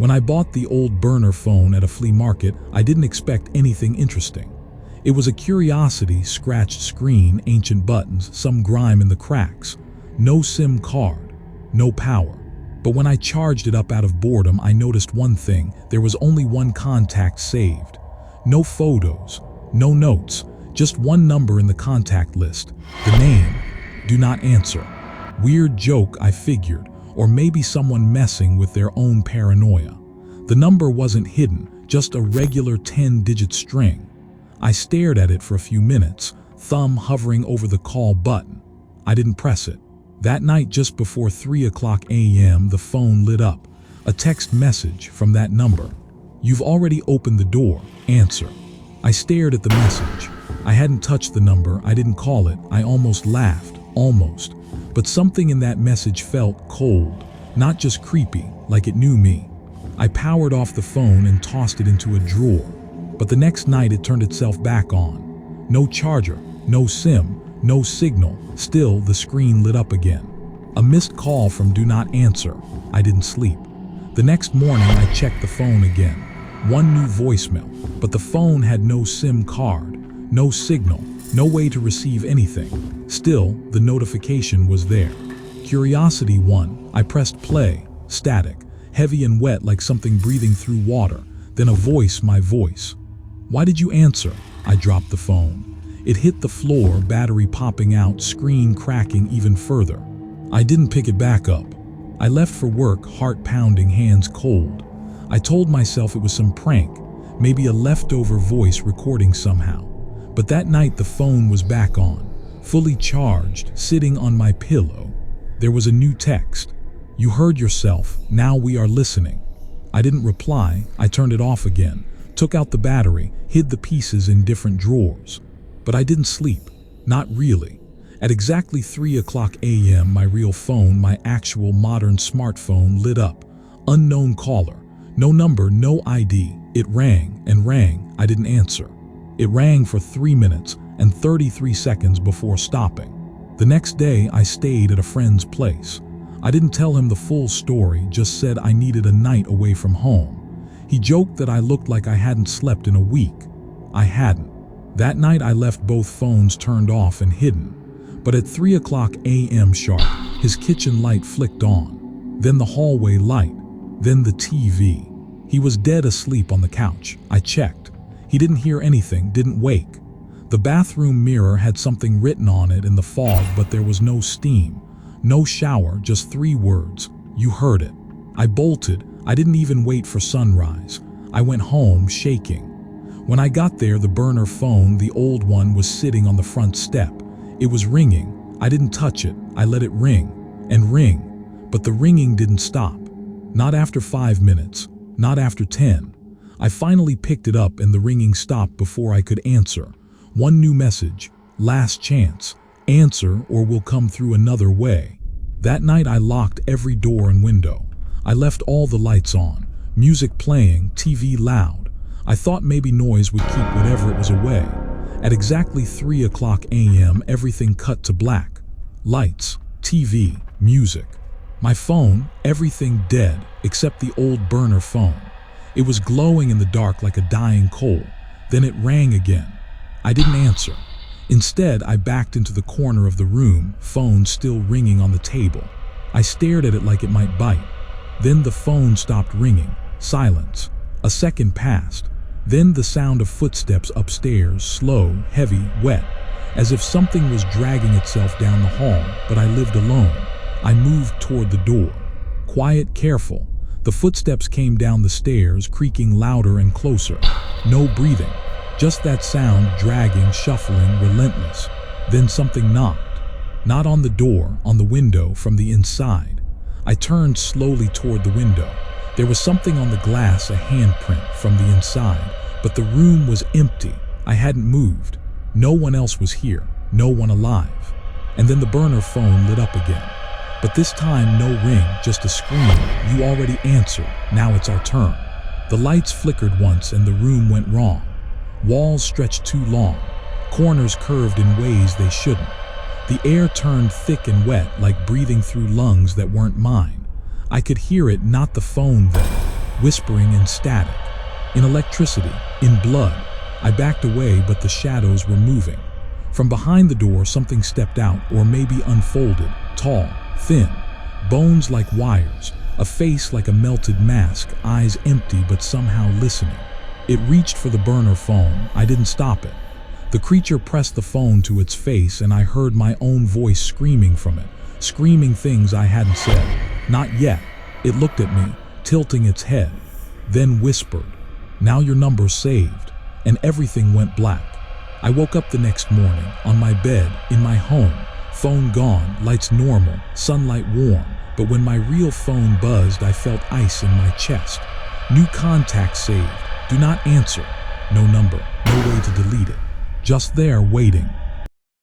When I bought the old burner phone at a flea market, I didn't expect anything interesting. It was a curiosity, scratched screen, ancient buttons, some grime in the cracks. No SIM card, no power. But when I charged it up out of boredom, I noticed one thing. There was only one contact saved. No photos, no notes, just one number in the contact list. The name, do not answer. Weird joke, I figured, or maybe someone messing with their own paranoia. The number wasn't hidden, just a regular 10-digit string. I stared at it for a few minutes, thumb hovering over the call button. I didn't press it. That night, just before 3:00 a.m., the phone lit up. A text message from that number. "You've already opened the door. Answer." I stared at the message. I hadn't touched the number, I didn't call it. I almost laughed, almost. But something in that message felt cold, not just creepy, like it knew me. I powered off the phone and tossed it into a drawer. But the next night it turned itself back on. No charger, no SIM, no signal. Still, the screen lit up again. A missed call from do not answer. I didn't sleep. The next morning I checked the phone again. One new voicemail, but the phone had no SIM card, no signal, no way to receive anything. Still, the notification was there. Curiosity won. I pressed play. Static, heavy and wet like something breathing through water. Then a voice, my voice. "Why did you answer?" I dropped the phone. It hit the floor, battery popping out, screen cracking even further. I didn't pick it back up. I left for work, heart pounding, hands cold. I told myself it was some prank, maybe a leftover voice recording somehow. But that night the phone was back on, fully charged, sitting on my pillow. There was a new text. "You heard yourself, now we are listening." I didn't reply. I turned it off again, took out the battery, hid the pieces in different drawers. But I didn't sleep. Not really. At exactly 3:00 a.m., my real phone, my actual modern smartphone, lit up. Unknown caller. No number, no ID. It rang and rang. I didn't answer. It rang for 3 minutes and 33 seconds before stopping. The next day, I stayed at a friend's place. I didn't tell him the full story, just said I needed a night away from home. He joked that I looked like I hadn't slept in a week. I hadn't. That night I left both phones turned off and hidden. But at 3:00 a.m. sharp, his kitchen light flicked on. Then the hallway light. Then the TV. He was dead asleep on the couch. I checked. He didn't hear anything, didn't wake. The bathroom mirror had something written on it in the fog, but there was no steam. No shower, just 3 words. "You heard it." I bolted. I didn't even wait for sunrise. I went home, shaking. When I got there, the burner phone, the old one, was sitting on the front step. It was ringing. I didn't touch it. I let it ring and ring. But the ringing didn't stop. Not after 5 minutes. Not after 10. I finally picked it up and the ringing stopped before I could answer. One new message. "Last chance. Answer or we'll come through another way." That night I locked every door and window. I left all the lights on, music playing, TV loud. I thought maybe noise would keep whatever it was away. At exactly 3:00 a.m., everything cut to black. Lights, TV, music. My phone, everything dead except the old burner phone. It was glowing in the dark like a dying coal. Then it rang again. I didn't answer. Instead, I backed into the corner of the room, phone still ringing on the table. I stared at it like it might bite. Then the phone stopped ringing. Silence. A second passed. Then the sound of footsteps upstairs, slow, heavy, wet, as if something was dragging itself down the hall, but I lived alone. I moved toward the door. Quiet, careful. The footsteps came down the stairs, creaking louder and closer. No breathing. Just that sound, dragging, shuffling, relentless. Then something knocked. Not on the door, on the window, from the inside. I turned slowly toward the window. There was something on the glass, a handprint from the inside, but the room was empty. I hadn't moved. No one else was here, no one alive. And then the burner phone lit up again. But this time no ring, just a scream. "You already answered, now it's our turn." The lights flickered once and the room went wrong. Walls stretched too long, corners curved in ways they shouldn't. The air turned thick and wet, like breathing through lungs that weren't mine. I could hear it, not the phone then. whispering in static, in electricity, in blood. I backed away, but the shadows were moving. From behind the door, something stepped out, or maybe unfolded, tall, thin, bones like wires, a face like a melted mask, eyes empty but somehow listening. It reached for the burner phone. I didn't stop it. The creature pressed the phone to its face, and I heard my own voice screaming from it, screaming things I hadn't said. Not yet. It looked at me, tilting its head, then whispered, "Now your number's saved," and everything went black. I woke up the next morning, on my bed, in my home, phone gone, lights normal, sunlight warm, but when my real phone buzzed, I felt ice in my chest. New contact saved, do not answer, no number, no way to delete it. Just there, waiting.